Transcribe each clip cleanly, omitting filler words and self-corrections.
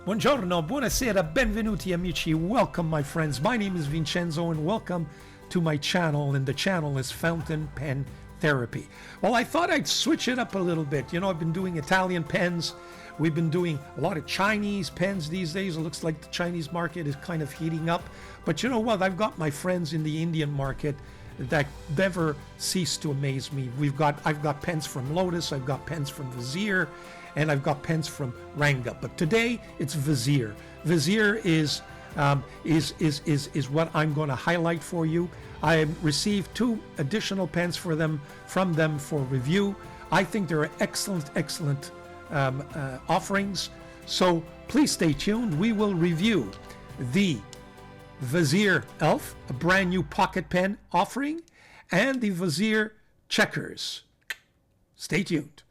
Buongiorno, buonasera, benvenuti amici. Welcome, my friends. My name is Vincenzo and welcome to my channel, and the channel is Fountain Pen Therapy. Well, I thought I'd switch it up a little bit. You know, I've been doing Italian pens. We've been doing a lot of Chinese pens these days. It looks like the Chinese market is kind of heating up. But you know what? I've got my friends in the Indian market that never cease to amaze me. I've got pens from Lotus, I've got pens from Vazir, and I've got pens from Ranga. But today it's Vazir. Vazir is what I'm going to highlight for you. I received 2 additional pens from them for review. I think they're excellent offerings. So please stay tuned. We will review the Vazir Elf, a brand new pocket pen offering, and the Vazir Checkers. Stay tuned.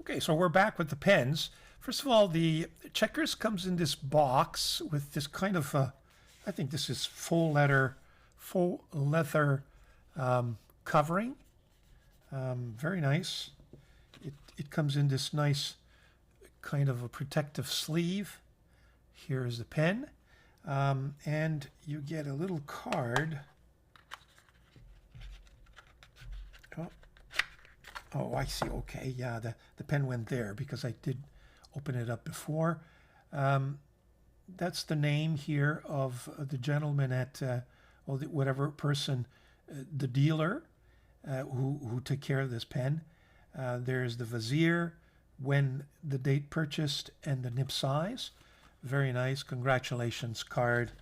Okay, so we're back with the pens. First of all, the Checkers comes in this box with this kind of, I think this is faux leather covering. Very nice. It comes in this nice kind of a protective sleeve. Here is the pen. And you get a little card. Oh, I see. Okay, yeah, the pen went there because I did open it up before. That's the name here of the gentleman at, whatever person, the dealer who took care of this pen. There's the Vazir, when the date purchased, and the nib size. Very nice. Congratulations card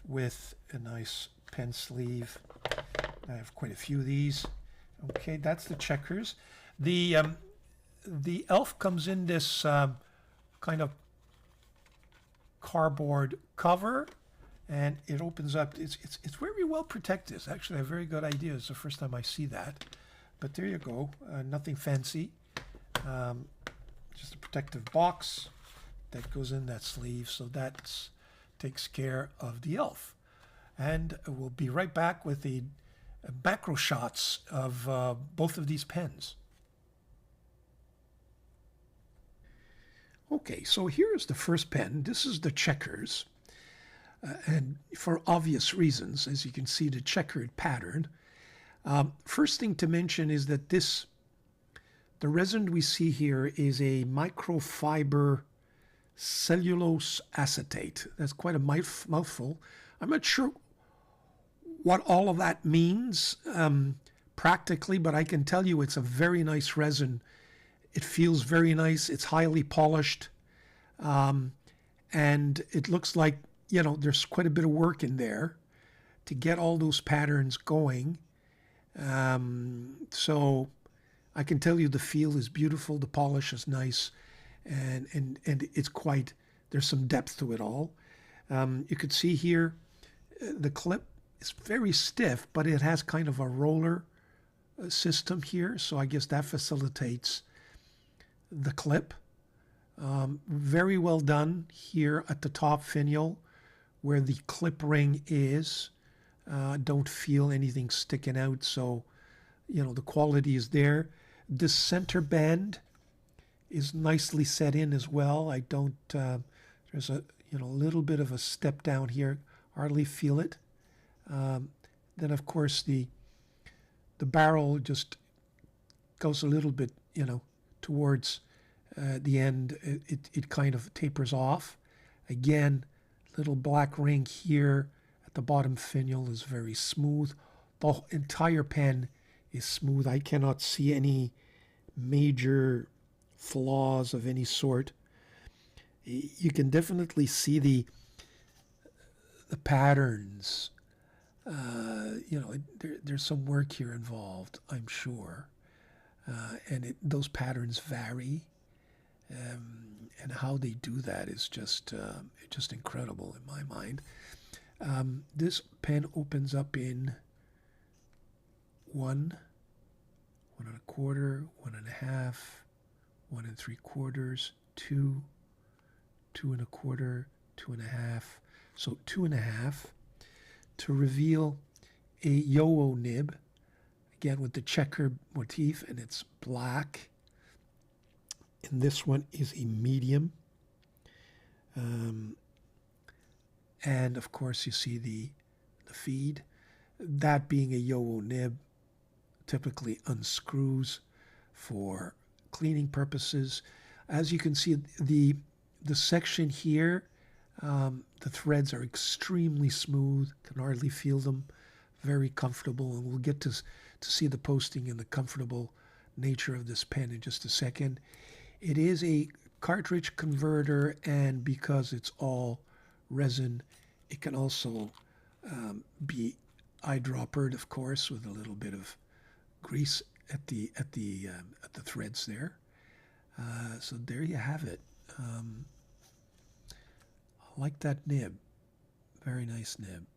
with a nice pen sleeve. I have quite a few of these. Okay, that's the Checkers. The Elf comes in this kind of cardboard cover, and it opens up. It's very well protected. It's actually a very good idea. It's the first time I see that. But there you go. Nothing fancy. Just a protective box that goes in that sleeve. So that takes care of the Elf. And we'll be right back with the macro shots of both of these pens. Okay, so here's the first pen. This is the Checkers, and for obvious reasons, as you can see, the checkered pattern. First thing to mention is that the resin we see here is a microfiber cellulose acetate. That's quite a mouthful. I'm not sure what all of that means practically, but I can tell you it's a very nice resin. It feels very nice. It's highly polished, and it looks like, you know, there's quite a bit of work in there to get all those patterns going. So I can tell you the feel is beautiful, the polish is nice, and it's quite, there's some depth to it all. You could see here the clip. It's very stiff, but it has kind of a roller system here, so I guess that facilitates the clip. Very well done here at the top finial where the clip ring is. Don't feel anything sticking out, so you know the quality is there. The center band is nicely set in as well. I don't there's a you know, a little bit of a step down here, hardly feel it. Then of course the barrel just goes a little bit, you know, towards the end. It kind of tapers off. Again, little black ring here at the bottom finial is very smooth. The entire pen is smooth. I cannot see any major flaws of any sort. You can definitely see the patterns. You know, there's some work here involved, I'm sure, and those patterns vary, and how they do that is just incredible in my mind. This pen opens up in 1, 1 1/4, 1 1/2, 1 3/4, 2, 2 1/4, 2 1/2. So 2 1/2 to reveal a yo-yo nib, again with the checker motif, and it's black. And this one is a medium. And of course you see the feed. That being a yo-yo nib typically unscrews for cleaning purposes. As you can see, the section here, the threads are extremely smooth, can hardly feel them, very comfortable, and we'll get to see the posting and the comfortable nature of this pen in just a second. It is a cartridge converter, and because it's all resin, it can also be eyedroppered, of course, with a little bit of grease at the threads there. So there you have it. I like that nib. Very nice nib.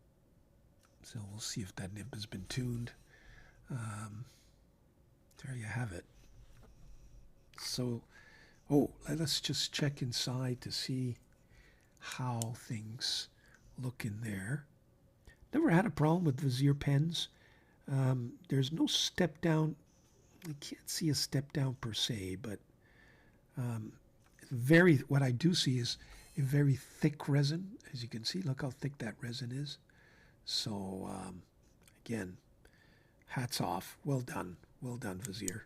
So we'll see if that nib has been tuned. There you have it. So, let us just check inside to see how things look in there. Never had a problem with Vazir pens. There's no step down. I can't see a step down per se, but what I do see is a very thick resin. As you can see, look how thick that resin is. So again, hats off. Well done, Vazir.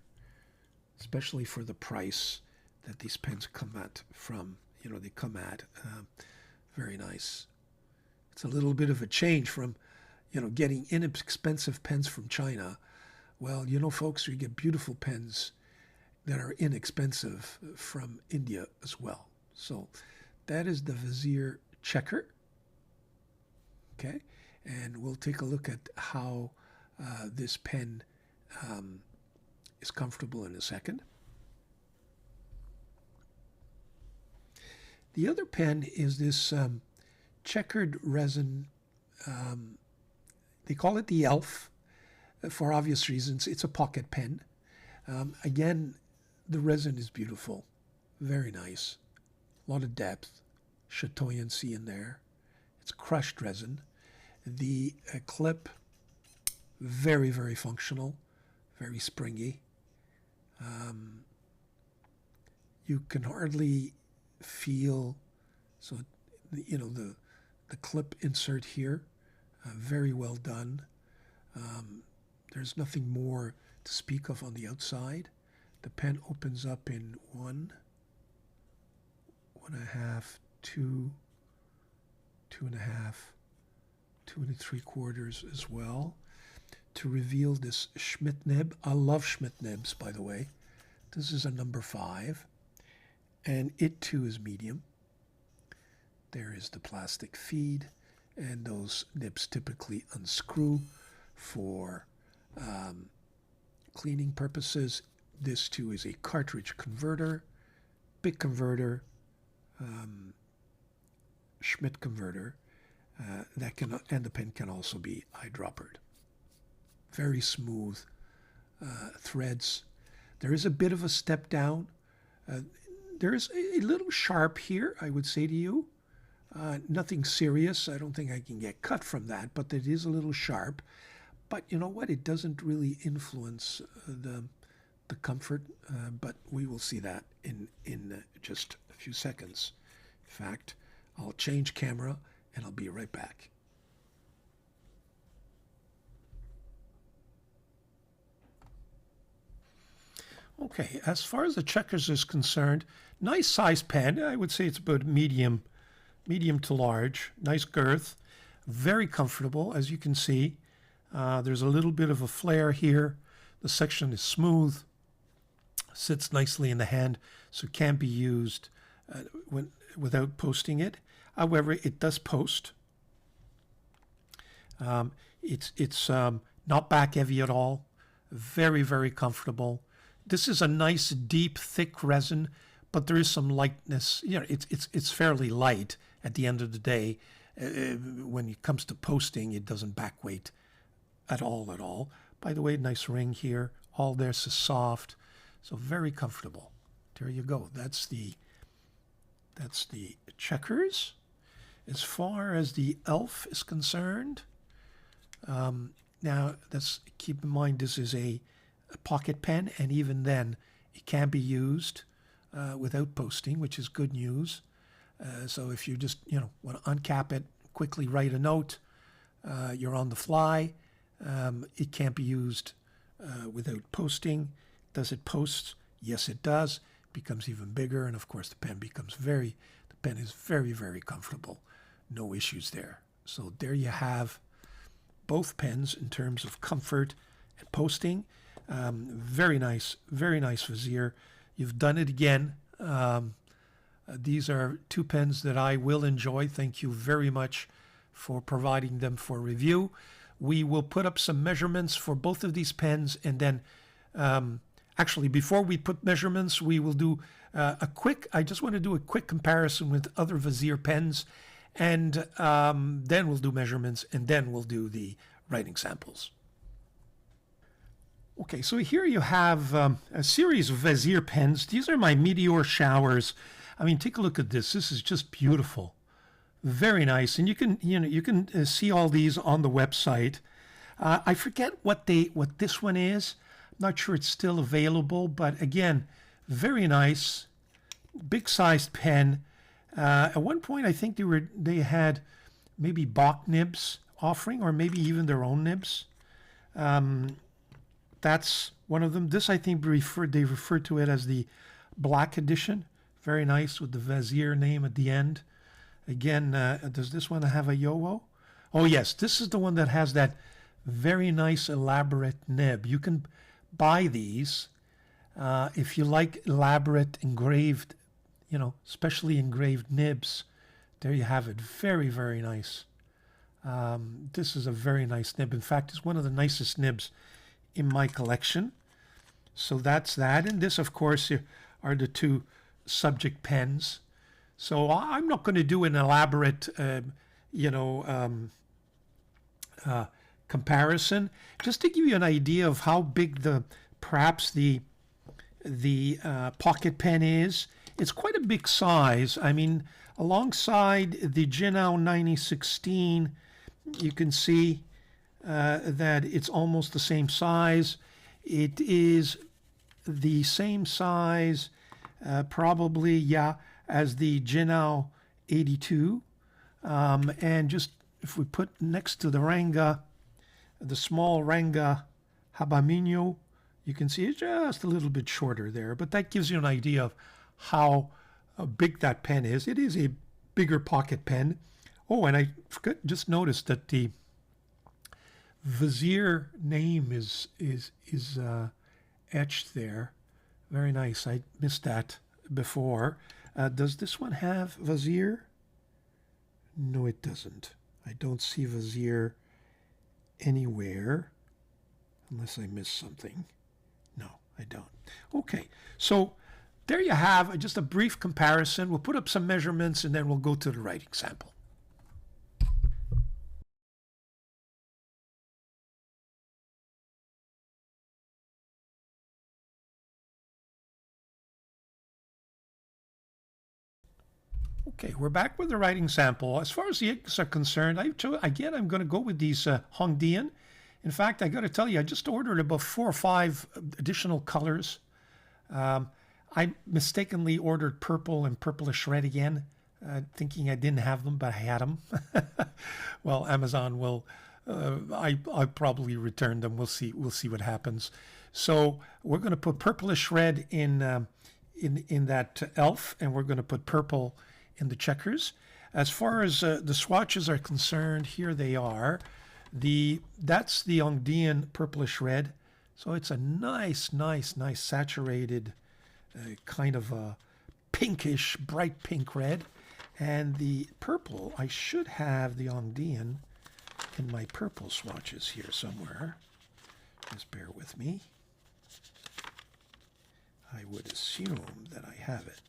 Especially for the price that these pens come at from. You know, they come at. Very nice. It's a little bit of a change from, you know, getting inexpensive pens from China. Well, you know, folks, you get beautiful pens that are inexpensive from India as well. So that is the Vazir checker. Okay, and we'll take a look at how this pen is comfortable in a second. The other pen is this checkered resin. They call it the Elf for obvious reasons. It's a pocket pen. Again, the resin is beautiful. Very nice. A lot of depth, chatoyancy in there. It's crushed resin. The clip, very, very functional, very springy. You can hardly feel, so you know, the clip insert here, very well done. There's nothing more to speak of on the outside. The pen opens up in 1, 1 1/2, 2, 2 1/2, 2 3/4 as well, to reveal this Schmidt nib. I love Schmidt nibs, by the way. This is a number 5, and it too is medium. There is the plastic feed, and those nibs typically unscrew for cleaning purposes. This too is a cartridge converter, big converter, Schmidt converter, that can, and the pen can also be eyedroppered. Very smooth threads. There is a bit of a step down. There is a little sharp here, I would say to you. Nothing serious. I don't think I can get cut from that, but it is a little sharp. But you know what? It doesn't really influence the comfort, but we will see that in just a few seconds. In fact, I'll change camera and I'll be right back. Okay, as far as the checkers is concerned, nice size pen. I would say it's about medium to large. Nice girth, very comfortable, as you can see. There's a little bit of a flare here. The section is smooth, sits nicely in the hand, so it can be used without posting it. However, it does post. It's not back heavy at all. Very, very comfortable. This is a nice, deep, thick resin, but there is some lightness. You know, it's fairly light at the end of the day. When it comes to posting, it doesn't back weight at all. By the way, nice ring here. All this is soft, so very comfortable. There you go. That's the checkers. As far as the elf is concerned, now let's keep in mind this is a pocket pen, and even then it can be used without posting, which is good news. So if you just want to uncap it, quickly write a note, you're on the fly, it can't be used without posting. Does it post? Yes, it does. It becomes even bigger, and of course the pen is very, very comfortable. No issues there. So there you have both pens in terms of comfort and posting. Very nice Vazir. You've done it again. These are two pens that I will enjoy. Thank you very much for providing them for review. We will put up some measurements for both of these pens, and then actually before we put measurements, we will do I just want to do a quick comparison with other Vazir pens, and then we'll do measurements, and then we'll do the writing samples. Okay, so here you have a series of Vazir pens. These are my meteor showers. I mean, take a look at this. This is just beautiful. Very nice. And you can see all these on the website. I forget what this one is. I'm not sure it's still available, but again, very nice. Big sized pen. At one point, I think they had maybe Bach nibs offering, or maybe even their own nibs. That's one of them. This, I think, they refer to it as the black edition. Very nice with the Vazir name at the end. Again, does this one have a yo-yo? Oh yes, this is the one that has that very nice elaborate nib. You can buy these if you like elaborate engraved, specially engraved nibs. There you have it. Very, very nice. This is a very nice nib. In fact, it's one of the nicest nibs in my collection. So that's that. And this, of course, are the two subject pens. So I'm not going to do an elaborate, comparison. Just to give you an idea of how big perhaps the pocket pen is. It's quite a big size. I mean, alongside the Dieman 9016, you can see that it's almost the same size. It is the same size, probably, as the Dieman 82. And just if we put next to the Ranga, the small Ranga Habamino, you can see it's just a little bit shorter there, but that gives you an idea of how big that pen is. It is a bigger pocket pen. Oh, and I just noticed that the Vazir name is etched there. Very nice. I missed that before. Does this one have Vazir? No, it doesn't. I don't see Vazir anywhere, unless I missed something. No, I don't. Okay, so there you have just a brief comparison. We'll put up some measurements, and then we'll go to the writing sample. Okay, we're back with the writing sample. As far as the inks are concerned, I'm going to go with these Hongdian. In fact, I got to tell you, I just ordered about 4 or 5 additional colors. I mistakenly ordered purple and purplish red again. thinking I didn't have them, but I had them. Well, Amazon will. I probably return them. We'll see. We'll see what happens. So we're going to put purplish red in that elf, and we're going to put purple in the checkers. As far as the swatches are concerned, here they are. That's the Ongdian purplish red. So it's a nice saturated kind of a pinkish, bright pink red. And the purple, I should have the Ongdian in my purple swatches here somewhere. Just bear with me. I would assume that I have it.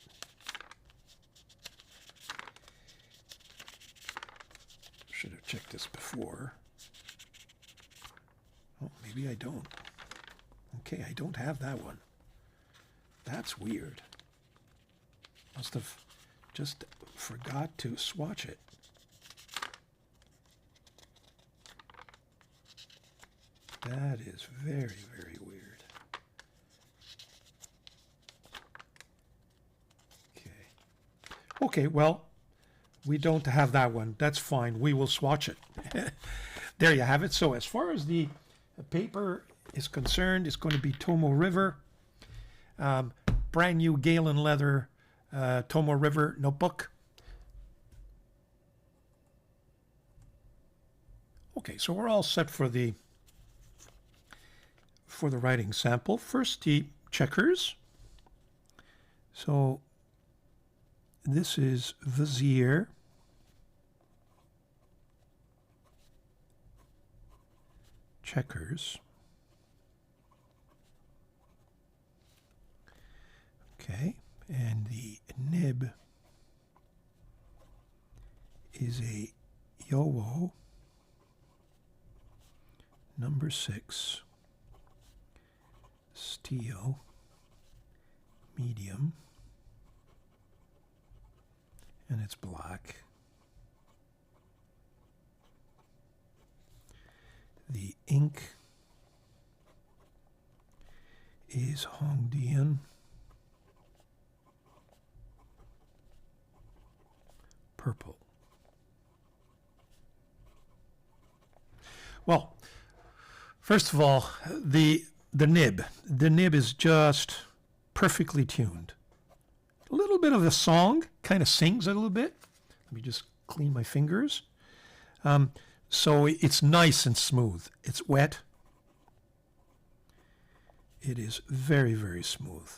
Should have checked this before. Oh, maybe I don't. Okay, I don't have that one. That's weird. Must have just forgot to swatch it. That is very, very weird. Okay, well, we don't have that one. That's fine. We will swatch it. There you have it. So as far as the paper is concerned, it's going to be Tomo River. Brand new Galen leather Tomo River notebook. Okay, so we're all set for the writing sample. First, the checkers. So this is Vazir. Checkers. Okay, and the nib is a Yowo number 6 steel medium, and it's black. The ink is Hongdian purple. Well, first of all, the nib. The nib is just perfectly tuned. A little bit of a song, kind of sings a little bit. Let me just clean my fingers. So it's nice and smooth. It's wet. It is very, very smooth.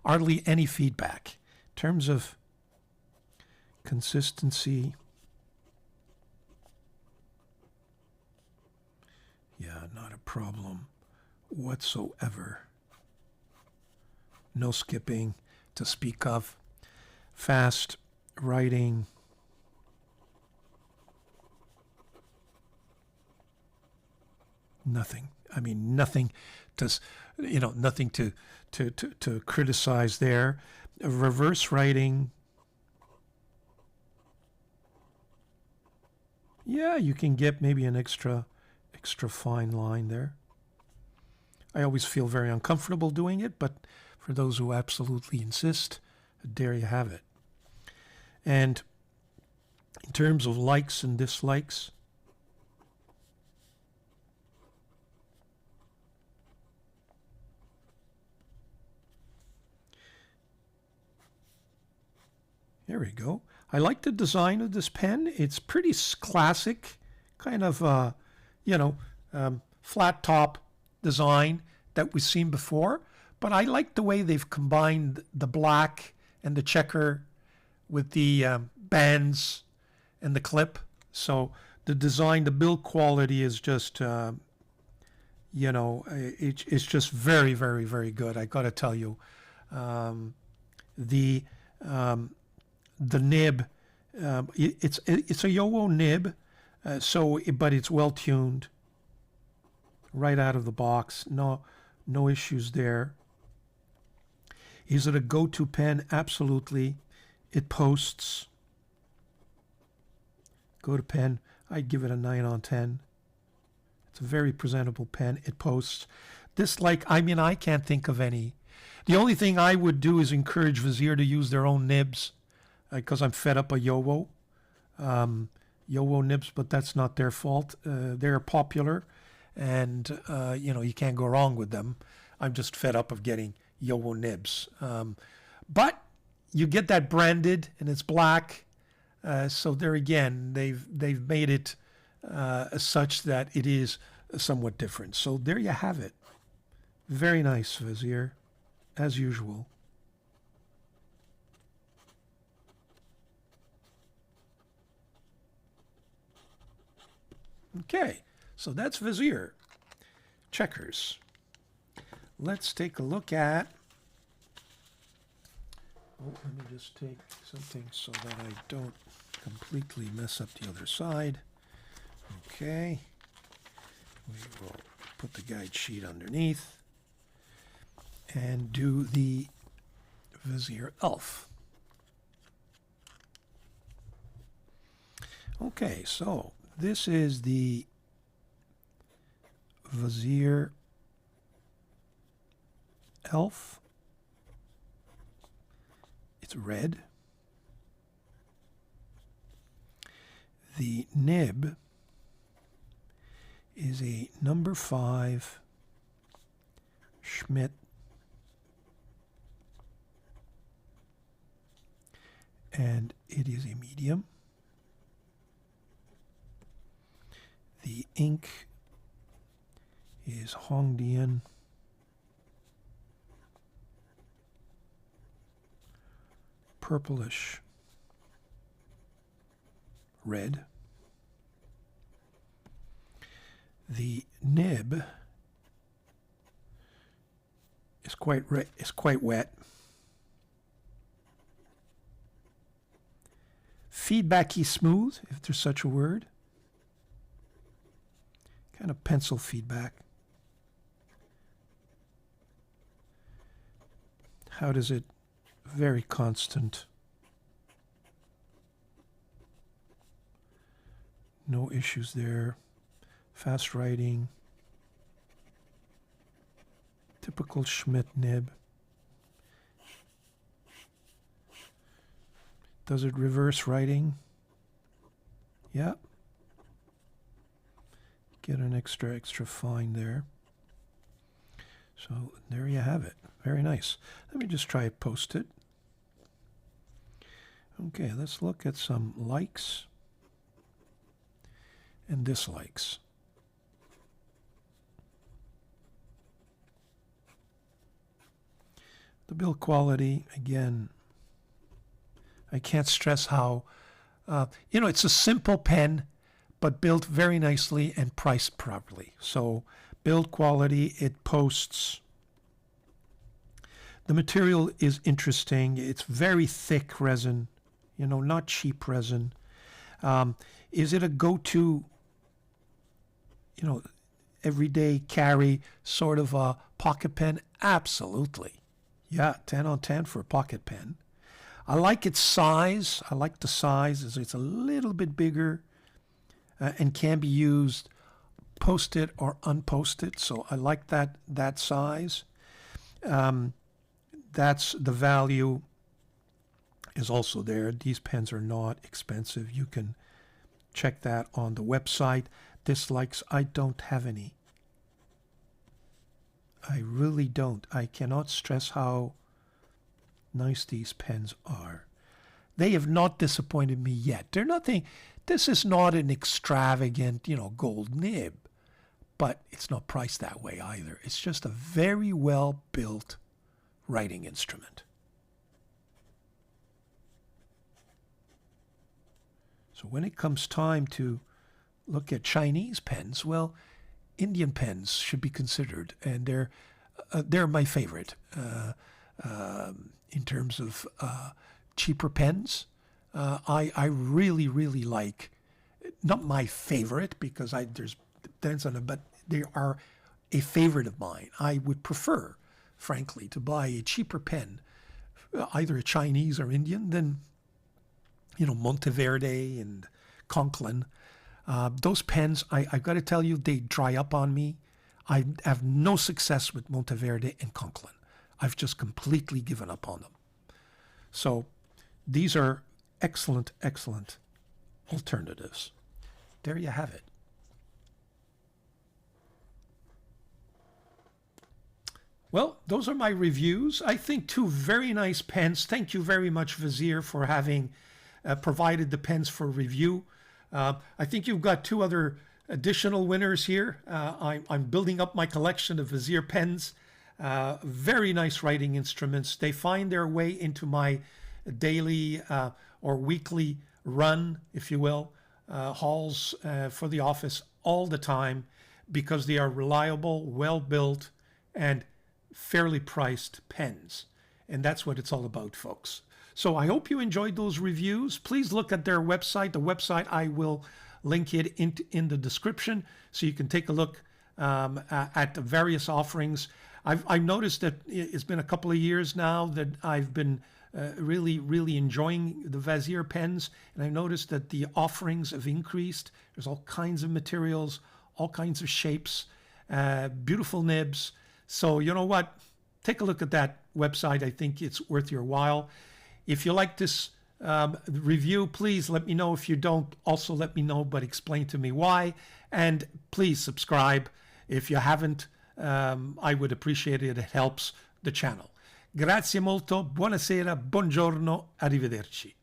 Hardly any feedback. In terms of consistency, yeah, not a problem whatsoever. No skipping to speak of. Fast writing. Nothing. I mean, nothing to, nothing to criticize there. Reverse writing. Yeah, you can get maybe an extra fine line there. I always feel very uncomfortable doing it, but for those who absolutely insist, there you have it. And in terms of likes and dislikes, there we go. I like the design of this pen. It's pretty classic, kind of, flat top design that we've seen before. But I like the way they've combined the black and the checker with the bands and the clip. So the design, the build quality is just, it's just very, very, very good. I got to tell you, the nib, it's a Yowo nib, but it's well tuned right out of the box. No issues there. Is it a go-to pen? Absolutely. It posts. Go to pen. I'd give it a 9 on 10. It's a very presentable pen. It posts. I can't think of any The only thing I would do is encourage Vazir to use their own nibs, because I'm fed up of Yowo. Yowo nibs, but that's not their fault. They're popular, and you can't go wrong with them. I'm just fed up of getting Yowo nibs. But you get that branded, and it's black. So there again, they've made it such that it is somewhat different. So there you have it. Very nice, Vazir, as usual. Okay, so that's Vazir checkers. Let's take a look at, let me just take something so that I don't completely mess up the other side. Okay, we will put the guide sheet underneath and do the Vazir Elf. Okay, so this is the Vazir Elf. It's red. The nib is a number 5 Schmidt, and it is a medium. The ink is Hongdian purplish red. The nib is quite wet. Feedbacky smooth, if there's such a word. Kind of pencil feedback. How does it? Very constant. No issues there. Fast writing. Typical Schmidt nib. Does it reverse writing? Yeah. Get an extra fine there. So there you have it. Very nice. Let me just try Post-it. Okay, let's look at some likes and dislikes. The build quality, again, I can't stress how, it's a simple pen, but built very nicely and priced properly. So build quality, it posts. The material is interesting. It's very thick resin, not cheap resin. Is it a go-to, everyday carry sort of a pocket pen? Absolutely. Yeah, 10 on 10 for a pocket pen. I like its size. I like the size. It's a little bit bigger and can be used post-it or unposted. So I like that size. That's the value is also there. These pens are not expensive. You can check that on the website. Dislikes, I don't have any. I really don't. I cannot stress how nice these pens are. They have not disappointed me yet. They're nothing. This is not an extravagant, gold nib, but it's not priced that way either. It's just a very well built writing instrument. So when it comes time to look at Chinese pens, well, Indian pens should be considered, and they're my favorite in terms of cheaper pens. I really, really like, not my favorite because there's depends on it, but they are a favorite of mine. I would prefer, frankly, to buy a cheaper pen, either a Chinese or Indian, than Monteverde and Conklin. Those pens, I've got to tell you, they dry up on me. I have no success with Monteverde and Conklin. I've just completely given up on them. So these are excellent, excellent alternatives. There you have it. Well, those are my reviews. I think two very nice pens. Thank you very much, Vazir, for having provided the pens for review. I think you've got two other additional winners here. I'm building up my collection of Vazir pens. Very nice writing instruments. They find their way into my daily or weekly run, if you will, hauls for the office all the time, because they are reliable, well built, and fairly priced pens. And that's what it's all about, folks. So I hope you enjoyed those reviews. Please look at their website. The website, I will link it in the description so you can take a look at the various offerings. I've noticed that it's been a couple of years now that I've been really enjoying the Vazir pens, and I've noticed that the offerings have increased. There's all kinds of materials, all kinds of shapes, beautiful nibs. So you know what? Take a look at that website. I think it's worth your while. If you like this review, please let me know. If you don't, also let me know, but explain to me why. And please subscribe. If you haven't, I would appreciate it. It helps the channel. Grazie molto, buonasera, buongiorno, arrivederci.